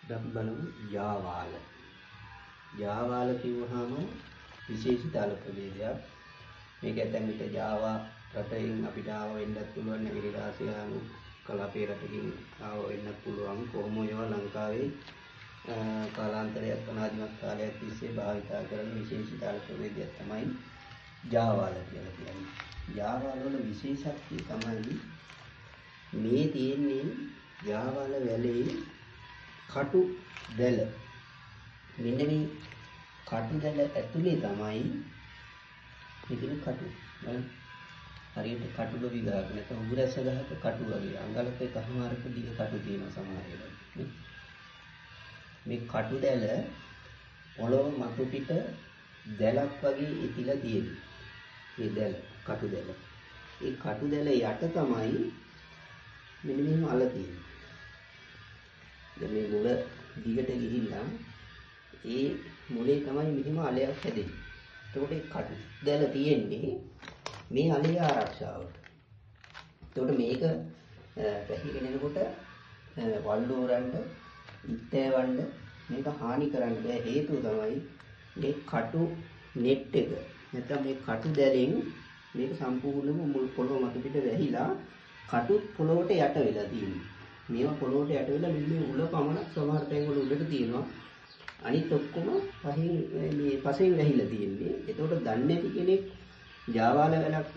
දැන් බලමු ජාවාල. ජාවාල කිව්වහම විශේෂිත අල ප්‍රභේදයක්. මේක ඇතැම් විට ජාවා රටෙන් අපිට ආව වෙන්නත් පුළුවන්, නැගෙනහිර ආසියානු කලාපයේ රටකින් ආව වෙන්නත් පුළුවන්. කොහොම ඒවා ලංකාවේ කාලාන්තරයක් අනාදිමත් කාලයක් තිස්සේ භාවිතා කරන විශේෂිත අල ප්‍රභේදයක් තමයි ජාවාල කියලා කියන්නේ. ජාවාල වල විශේෂත්වය තමයි මේ තියෙන්නේ ජාවාල වැලේ කටු දැල. මෙන්න මේ කටු දැල ඇතුලේ තමයි මෙතන කටු. හරියට කටු ගොවි ගහක නැත්නම් උගුරැස්ස ගහක කටු වගේ අඟලක එකමාරක දිග කටු තියෙනවා සමහර වෙලාවට. මේ කටු දැල පොළොව මතු පිට දැලක් වගේ ඉතිලා තියෙනවා. මේ දැල කටු දැල. ඒ කටු දැල යට තමයි මෙන්න මෙහෙම අල තියෙන්නේ. දැන් මේ මුල දිගට ගිහිල්ලා ඒ මුලේ තමයි මෙහෙම අලයක් හැදෙන්නේ. එතකොට ඒ කටු දැල තියෙන්නේ මේ අලේ ආරක්ෂාවට. එතකොට මේක පැහිගෙන එනකොට වල්ලෝරන්න, ඉත්තෑවන්න මේක හානි කරන්න බෑ. හේතුව තමයි මේ කටු net එක. නැත්නම් මේ කටු දැලෙන් මේක සම්පූර්ණයෙන්ම මුල් පොළොව මත පිට වැහිලා කටු පොළොවට යට වෙලා තියෙනවා. මේවා පොළොවට යට වෙලා මේ උල පමණක් සමහර තැන්වල උඩට තියෙනවා. අනිත් ඔක්කොම මේ පසෙන් වැහිලා තියෙන්නේ. ඒතකොට දන්නේ නැති කෙනෙක් ජාවාල වැලක්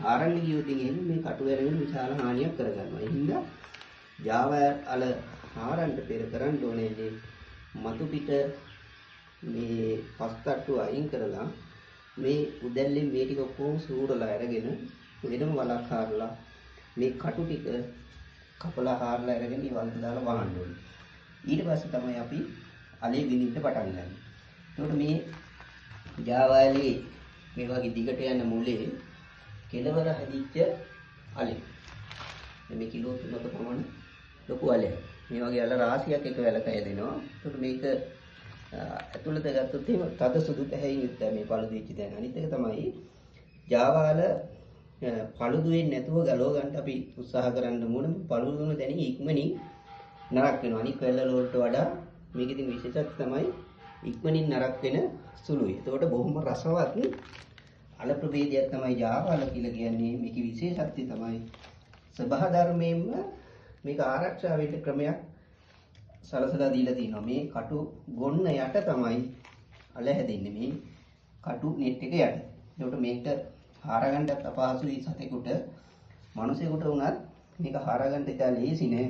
ආරන්න ගියොත් එහෙනම් මේ කටු වැලෙන් විශාල හානියක් කරගන්නවා. ඒ හින්දා ජාවාල ආරන්න පෙර කරන්න ඕනේ මතු පිට මේ පස්තට්ටු අයින් කරලා මේ උදැල්ලෙන් මේ ටික ඔක්කොම සූරලා අරගෙන වෙනම වලක් හාරලා මේ කටු ටික කපලා හාරලා අරගෙන ඉවල්ට දාලා වහන්න ඕනේ. ඊට පස්සේ තමයි අපි අලේ විනින්න පටන් ගන්න. එතකොට මේ ජාවාලේ මේ වගේ දිගට යන මුලේ කෙළවර හැදිච්ච අලේ. මේ කිලෝ 3ක පමණ ලොකු අලයක්. මේ වගේ අල රාශියක් එක වැලක හැදෙනවා. එතකොට මේක ඇතුළත ගත්තොත් එහෙම තද සුදු පැහැයෙන් යුක්ත මේ පළුදු වෙච්ච දැන. අනිත් එක තමයි ජාවාල පළුදු වෙන්නේ නැතුව ගලව ගන්න අපි උත්සාහ කරන්න ඕනේ. පළුදු වෙන දැනින් ඉක්මනින් නරක් වෙනවා. අනිත් වැල්වල වලට වඩා මේකෙදින් විශේෂත්වය තමයි ඉක්මනින් නරක් වෙන සුළුයි. එතකොට බොහොම රසවත් අල ප්‍රභේදයක් තමයි ජාවාල කියලා කියන්නේ. මේකේ විශේෂත්වය තමයි සබහා ධර්මයෙන්ම මේක ආරක්ෂා වෙන්න ක්‍රමයක් සලසලා දීලා තියෙනවා. මේ කටු ගොන්න යට තමයි අල හැදෙන්නේ. මේ කටු net එක යට. ඒකට මේක හාරගන්නත් අපහසුයි සතෙකුට. මිනිසෙකුට වුණත් මේක හාරගන්න ඉතා ලේසි නෑ.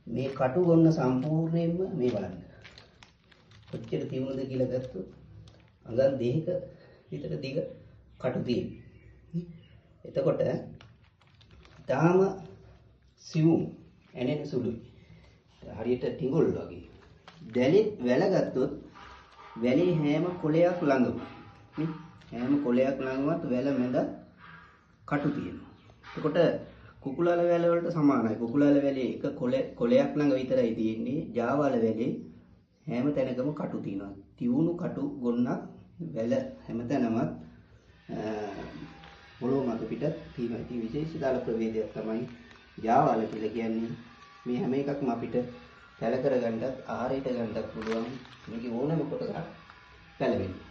මේ කටු ගොන්න සම්පූර්ණයෙන්ම මේ බලන්න. කොච්චර තියුණුද කියලා ගත්තොත් අඟල් දෙකක විතර දිග කටු තියෙනවා. එතකොට තාම සිවුම් ඇනෙන සුළුයි. හරියට ටිඟුල් වගේ. දැලේ වැල ගත්තොත් වැලේ හැම කොළයක් ළඟම හැම කොළයක් ළඟමත් වැල මැද කටු තියෙනවා. එතකොට කුකුලල වැල වලට සමානයි. කුකුලල වැලේ එක කොළයක් ළඟ විතරයි තියෙන්නේ. ජාවාල වැලේ හැම තැනකම කටු තියෙනවා. තියුණු කටු ගොන්නක් වැල හැම තැනමත් පොළොව මත පිට තියෙනවා. ඉතින් විශේෂ දාල ප්‍රභේදයක් තමයි ජාවාල කියලා කියන්නේ. මේ හැම එකක්ම අපිට පැල කරගන්නත් ආහාරයට ගන්නත් පුළුවන්. මේකේ ඕනම කොටසක් පැලවෙන්නේ.